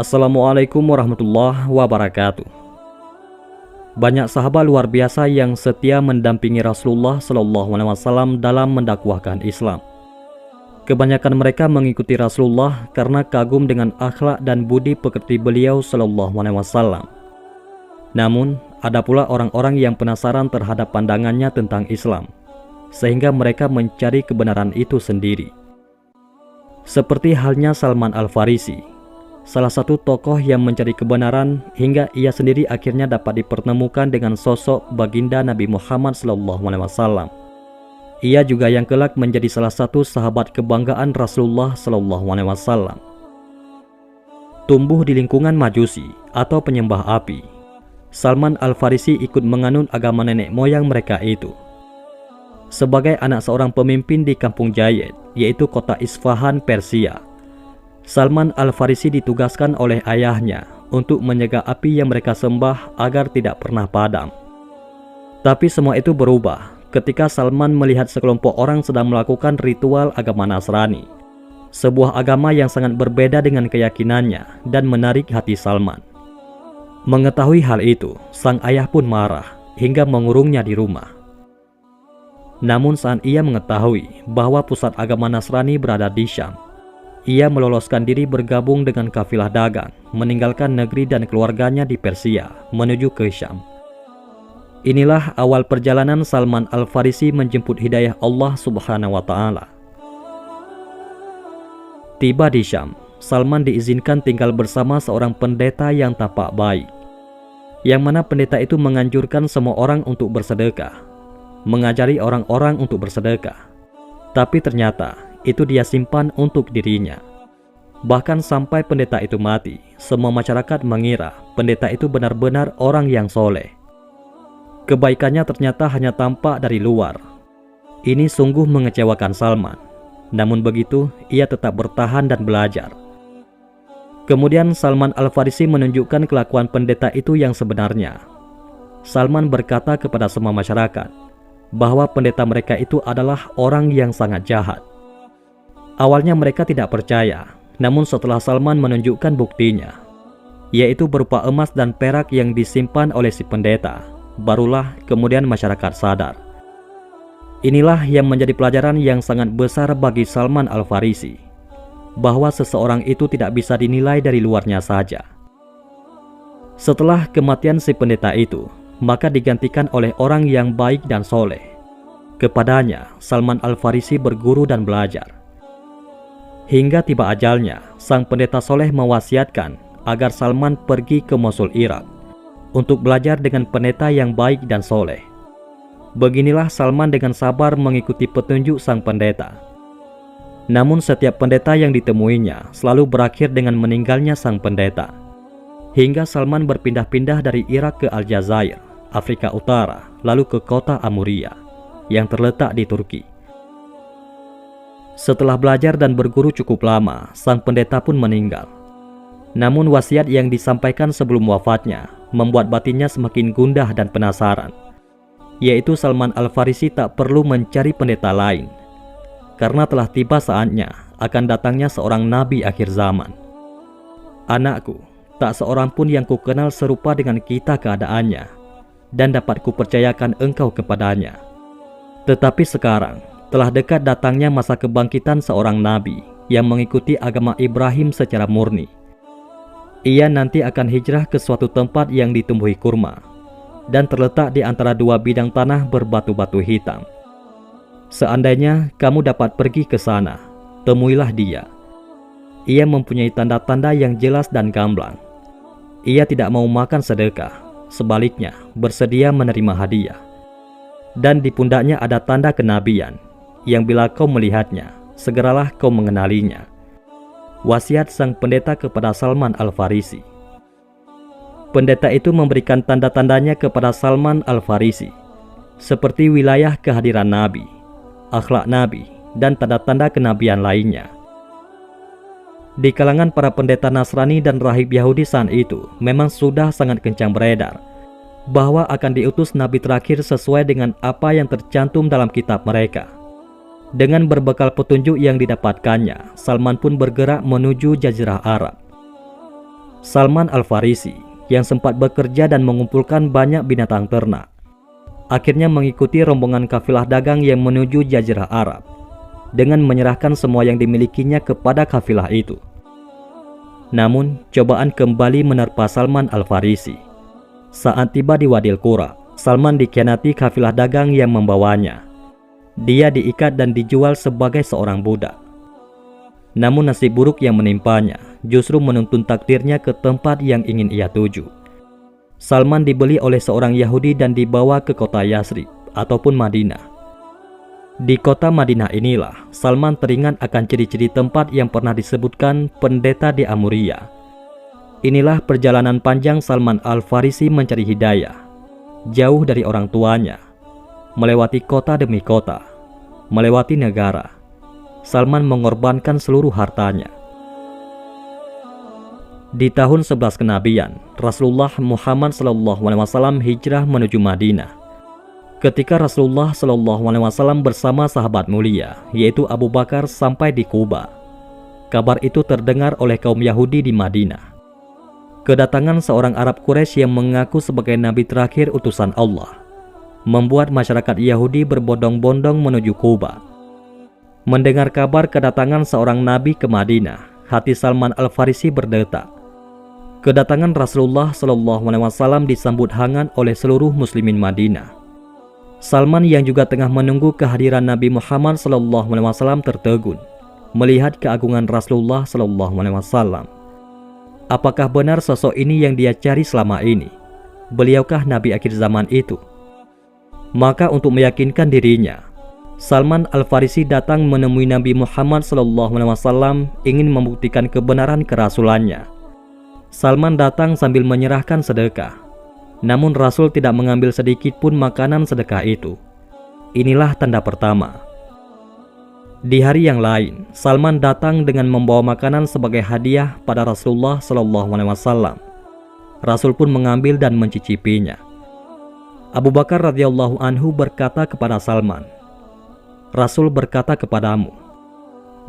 Assalamualaikum warahmatullahi wabarakatuh. Banyak sahabat luar biasa yang setia mendampingi Rasulullah SAW dalam mendakwahkan Islam. Kebanyakan mereka mengikuti Rasulullah karena kagum dengan akhlak dan budi pekerti beliau SAW. Namun, ada pula orang-orang yang penasaran terhadap pandangannya tentang Islam, sehingga mereka mencari kebenaran itu sendiri. Seperti halnya Salman Al-Farisi, salah satu tokoh yang mencari kebenaran hingga ia sendiri akhirnya dapat dipertemukan dengan sosok baginda Nabi Muhammad SAW. Ia juga yang kelak menjadi salah satu sahabat kebanggaan Rasulullah SAW. Tumbuh di lingkungan Majusi atau penyembah api, Salman Al-Farisi ikut menganut agama nenek moyang mereka itu. Sebagai anak seorang pemimpin di Kampung Jayed, yaitu kota Isfahan, Persia, Salman Al-Farisi ditugaskan oleh ayahnya untuk menyegah api yang mereka sembah agar tidak pernah padam. Tapi semua itu berubah ketika Salman melihat sekelompok orang sedang melakukan ritual agama Nasrani, sebuah agama yang sangat berbeda dengan keyakinannya dan menarik hati Salman. Mengetahui hal itu, sang ayah pun marah hingga mengurungnya di rumah. Namun saat ia mengetahui bahwa pusat agama Nasrani berada di Syam, ia meloloskan diri bergabung dengan kafilah dagang, meninggalkan negeri dan keluarganya di Persia, menuju ke Syam. Inilah awal perjalanan Salman Al-Farisi menjemput hidayah Allah Subhanahu wa Ta'ala. Tiba di Syam, Salman diizinkan tinggal bersama seorang pendeta yang tapak baik, yang mana pendeta itu menganjurkan semua orang untuk bersedekah, mengajari orang-orang untuk bersedekah. Tapi ternyata itu dia simpan untuk dirinya. Bahkan sampai pendeta itu mati, semua masyarakat mengira pendeta itu benar-benar orang yang soleh. Kebaikannya ternyata hanya tampak dari luar. Ini sungguh mengecewakan Salman. Namun begitu, ia tetap bertahan dan belajar. Kemudian Salman Al-Farisi menunjukkan kelakuan pendeta itu yang sebenarnya. Salman berkata kepada semua masyarakat bahwa pendeta mereka itu adalah orang yang sangat jahat. Awalnya mereka tidak percaya, namun setelah Salman menunjukkan buktinya, yaitu berupa emas dan perak yang disimpan oleh si pendeta, barulah kemudian masyarakat sadar. Inilah yang menjadi pelajaran yang sangat besar bagi Salman Al-Farisi, bahwa seseorang itu tidak bisa dinilai dari luarnya saja. Setelah kematian si pendeta itu, maka digantikan oleh orang yang baik dan soleh. Kepadanya, Salman Al-Farisi berguru dan belajar. Hingga tiba ajalnya, sang pendeta soleh mewasiatkan agar Salman pergi ke Mosul, Irak, untuk belajar dengan pendeta yang baik dan soleh. Beginilah Salman dengan sabar mengikuti petunjuk sang pendeta. Namun setiap pendeta yang ditemuinya selalu berakhir dengan meninggalnya sang pendeta. Hingga Salman berpindah-pindah dari Irak ke Aljazair, Afrika Utara, lalu ke kota Amuria, yang terletak di Turki. Setelah belajar dan berguru cukup lama, sang pendeta pun meninggal. Namun wasiat yang disampaikan sebelum wafatnya membuat batinnya semakin gundah dan penasaran, yaitu Salman Al-Farisi tak perlu mencari pendeta lain, karena telah tiba saatnya akan datangnya seorang nabi akhir zaman. Anakku, tak seorang pun yang kukenal serupa dengan kita keadaannya, dan dapat kupercayakan engkau kepadanya. Tetapi sekarang telah dekat datangnya masa kebangkitan seorang nabi yang mengikuti agama Ibrahim secara murni. Ia nanti akan hijrah ke suatu tempat yang ditumbuhi kurma dan terletak di antara dua bidang tanah berbatu-batu hitam. Seandainya kamu dapat pergi ke sana, temuilah dia. Ia mempunyai tanda-tanda yang jelas dan gamblang. Ia tidak mau makan sedekah, sebaliknya bersedia menerima hadiah. Dan di pundaknya ada tanda kenabian, yang bila kau melihatnya, segeralah kau mengenalinya. Wasiat sang pendeta kepada Salman Al-Farisi. Pendeta itu memberikan tanda-tandanya kepada Salman Al-Farisi, seperti wilayah kehadiran Nabi, akhlak Nabi, dan tanda-tanda kenabian lainnya. Di kalangan para pendeta Nasrani dan rahib Yahudi saat itu memang sudah sangat kencang beredar bahwa akan diutus Nabi terakhir sesuai dengan apa yang tercantum dalam kitab mereka. Dengan berbekal petunjuk yang didapatkannya, Salman pun bergerak menuju Jazirah Arab. Salman Al-Farisi yang sempat bekerja dan mengumpulkan banyak binatang ternak, akhirnya mengikuti rombongan kafilah dagang yang menuju Jazirah Arab dengan menyerahkan semua yang dimilikinya kepada kafilah itu. Namun, cobaan kembali menerpa Salman Al-Farisi. Saat tiba di Wadil Qura, Salman dikhianati kafilah dagang yang membawanya. Dia diikat dan dijual sebagai seorang budak. Namun nasib buruk yang menimpanya justru menuntun takdirnya ke tempat yang ingin ia tuju. Salman dibeli oleh seorang Yahudi dan dibawa ke kota Yasrib ataupun Madinah. Di kota Madinah inilah Salman teringat akan ciri-ciri tempat yang pernah disebutkan pendeta di Amuria. Inilah perjalanan panjang Salman Al-Farisi mencari hidayah, jauh dari orang tuanya, melewati kota demi kota, melewati negara. Salman mengorbankan seluruh hartanya. Di tahun 11 kenabian, Rasulullah Muhammad SAW hijrah menuju Madinah. Ketika Rasulullah SAW bersama sahabat mulia, yaitu Abu Bakar, sampai di Kuba, kabar itu terdengar oleh kaum Yahudi di Madinah. Kedatangan seorang Arab Quraisy yang mengaku sebagai nabi terakhir utusan Allah membuat masyarakat Yahudi berbondong-bondong menuju Kuba. Mendengar kabar kedatangan seorang nabi ke Madinah, hati Salman Al-Farisi berdetak. Kedatangan Rasulullah SAW disambut hangat oleh seluruh muslimin Madinah. Salman yang juga tengah menunggu kehadiran Nabi Muhammad SAW tertegun melihat keagungan Rasulullah SAW. Apakah benar sosok ini yang dia cari selama ini? Beliaukah Nabi akhir zaman itu? Maka untuk meyakinkan dirinya, Salman Al-Farisi datang menemui Nabi Muhammad SAW ingin membuktikan kebenaran kerasulannya. Salman datang sambil menyerahkan sedekah. Namun Rasul tidak mengambil sedikit pun makanan sedekah itu. Inilah tanda pertama. Di hari yang lain, Salman datang dengan membawa makanan sebagai hadiah pada Rasulullah SAW. Rasul pun mengambil dan mencicipinya. Abu Bakar radhiyallahu anhu berkata kepada Salman, Rasul berkata kepadamu,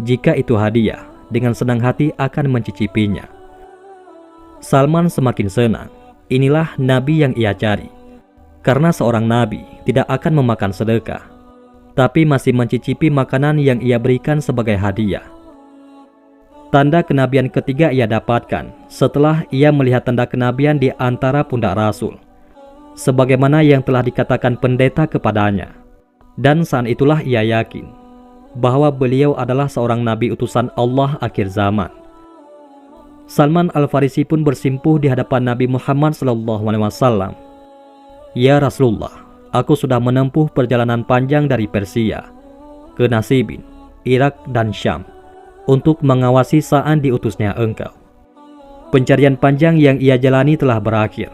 jika itu hadiah, dengan senang hati akan mencicipinya. Salman semakin senang. Inilah nabi yang ia cari. Karena seorang nabi tidak akan memakan sedekah, tapi masih mencicipi makanan yang ia berikan sebagai hadiah. Tanda kenabian ketiga ia dapatkan setelah ia melihat tanda kenabian di antara pundak Rasul, sebagaimana yang telah dikatakan pendeta kepadanya. Dan saat itulah ia yakin bahwa beliau adalah seorang nabi utusan Allah akhir zaman. Salman Al-Farisi pun bersimpuh di hadapan Nabi Muhammad SAW. Ya Rasulullah, aku sudah menempuh perjalanan panjang dari Persia ke Nasibin, Irak dan Syam untuk mengawasi saat diutusnya engkau. Pencarian panjang yang ia jalani telah berakhir.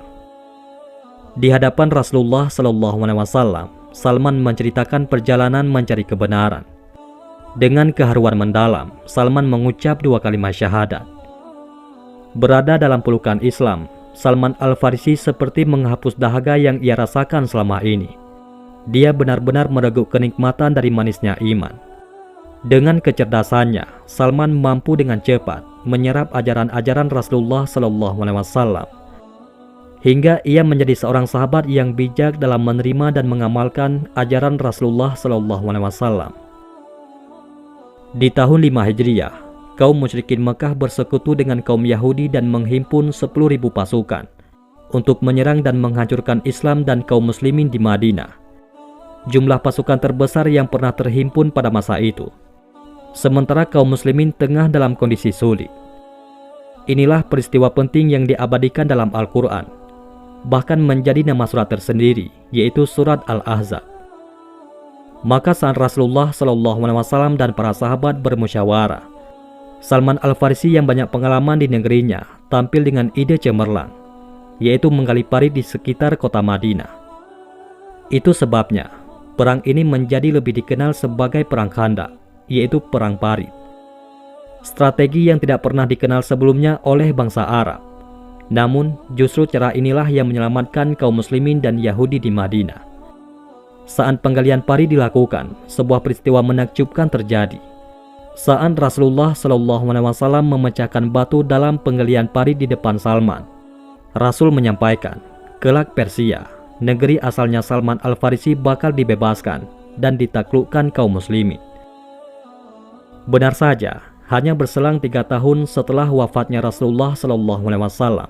Di hadapan Rasulullah SAW, Salman menceritakan perjalanan mencari kebenaran. Dengan keharuan mendalam, Salman mengucap 2 kalimat syahadat. Berada dalam pelukan Islam, Salman Al-Farisi seperti menghapus dahaga yang ia rasakan selama ini. Dia benar-benar mereguk kenikmatan dari manisnya iman. Dengan kecerdasannya, Salman mampu dengan cepat menyerap ajaran-ajaran Rasulullah SAW, hingga ia menjadi seorang sahabat yang bijak dalam menerima dan mengamalkan ajaran Rasulullah SAW. Di tahun 5 Hijriah, kaum musyrikin Mekah bersekutu dengan kaum Yahudi dan menghimpun 10.000 pasukan untuk menyerang dan menghancurkan Islam dan kaum muslimin di Madinah. Jumlah pasukan terbesar yang pernah terhimpun pada masa itu. Sementara kaum muslimin tengah dalam kondisi sulit. Inilah peristiwa penting yang diabadikan dalam Al-Quran, bahkan menjadi nama surat tersendiri, yaitu surat Al-Ahzab. Maka saat Rasulullah SAW dan para sahabat bermusyawarah, Salman Al-Farisi yang banyak pengalaman di negerinya tampil dengan ide cemerlang, yaitu menggali parit di sekitar kota Madinah. Itu sebabnya perang ini menjadi lebih dikenal sebagai perang Khandaq, yaitu perang parit. Strategi yang tidak pernah dikenal sebelumnya oleh bangsa Arab. Namun justru cara inilah yang menyelamatkan kaum muslimin dan Yahudi di Madinah. Saat penggalian parit dilakukan, sebuah peristiwa menakjubkan terjadi. Saat Rasulullah SAW memecahkan batu dalam penggalian parit di depan Salman, Rasul menyampaikan, kelak Persia, negeri asalnya Salman Al-Farisi bakal dibebaskan dan ditaklukkan kaum muslimin. Benar saja, hanya berselang 3 tahun setelah wafatnya Rasulullah SAW,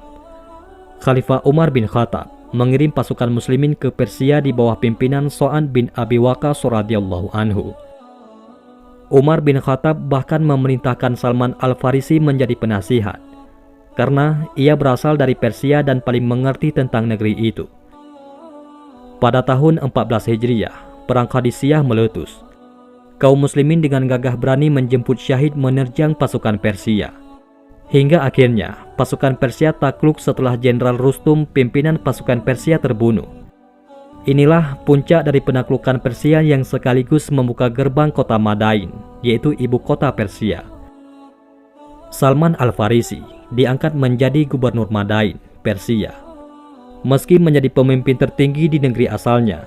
Khalifah Umar bin Khattab mengirim pasukan muslimin ke Persia di bawah pimpinan Sa'ad bin Abi Waqqas radhiyallahu anhu. Umar bin Khattab bahkan memerintahkan Salman Al-Farisi menjadi penasihat, karena ia berasal dari Persia dan paling mengerti tentang negeri itu. Pada tahun 14 Hijriah, Perang Qadisiyah meletus. Kaum muslimin dengan gagah berani menjemput syahid menerjang pasukan Persia. Hingga akhirnya, pasukan Persia takluk setelah Jenderal Rustum, pimpinan pasukan Persia, terbunuh. Inilah puncak dari penaklukan Persia yang sekaligus membuka gerbang kota Madain, yaitu ibu kota Persia. Salman Al-Farisi diangkat menjadi gubernur Madain, Persia. Meski menjadi pemimpin tertinggi di negeri asalnya,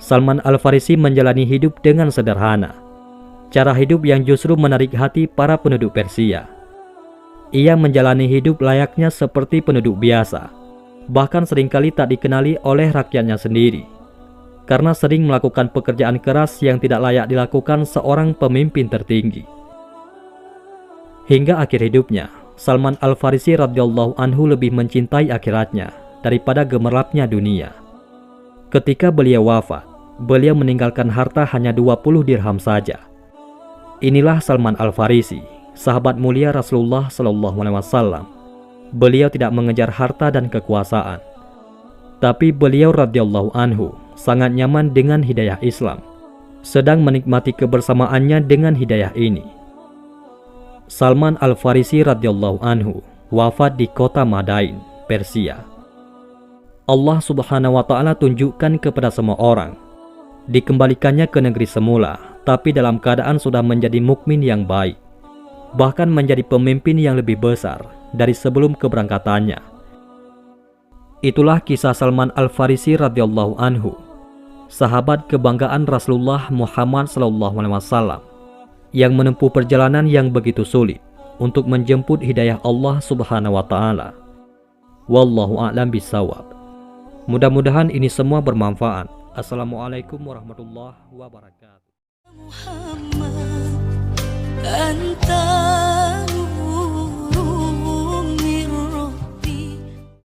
Salman Al-Farisi menjalani hidup dengan sederhana. Cara hidup yang justru menarik hati para penduduk Persia. Ia menjalani hidup layaknya seperti penduduk biasa, bahkan seringkali tak dikenali oleh rakyatnya sendiri, karena sering melakukan pekerjaan keras yang tidak layak dilakukan seorang pemimpin tertinggi. Hingga akhir hidupnya, Salman Al-Farisi radhiyallahu anhu lebih mencintai akhiratnya daripada gemerlapnya dunia. Ketika beliau wafat, beliau meninggalkan harta hanya 20 dirham saja. Inilah Salman Al-Farisi, sahabat mulia Rasulullah SAW. Beliau tidak mengejar harta dan kekuasaan, tapi beliau radhiyallahu anhu sangat nyaman dengan hidayah Islam, sedang menikmati kebersamaannya dengan hidayah ini. Salman Al-Farisi radhiyallahu anhu wafat di kota Madain, Persia. Allah Subhanahu wa Ta'ala tunjukkan kepada semua orang, dikembalikannya ke negeri semula, tapi dalam keadaan sudah menjadi mukmin yang baik, bahkan menjadi pemimpin yang lebih besar dari sebelum keberangkatannya. Itulah kisah Salman Al-Farisi radhiyallahu anhu, sahabat kebanggaan Rasulullah Muhammad SAW, yang menempuh perjalanan yang begitu sulit untuk menjemput hidayah Allah Subhanahu wa Ta'ala. Wallahu a'lam bishawab. Mudah-mudahan ini semua bermanfaat. Assalamualaikum warahmatullahi wabarakatuh.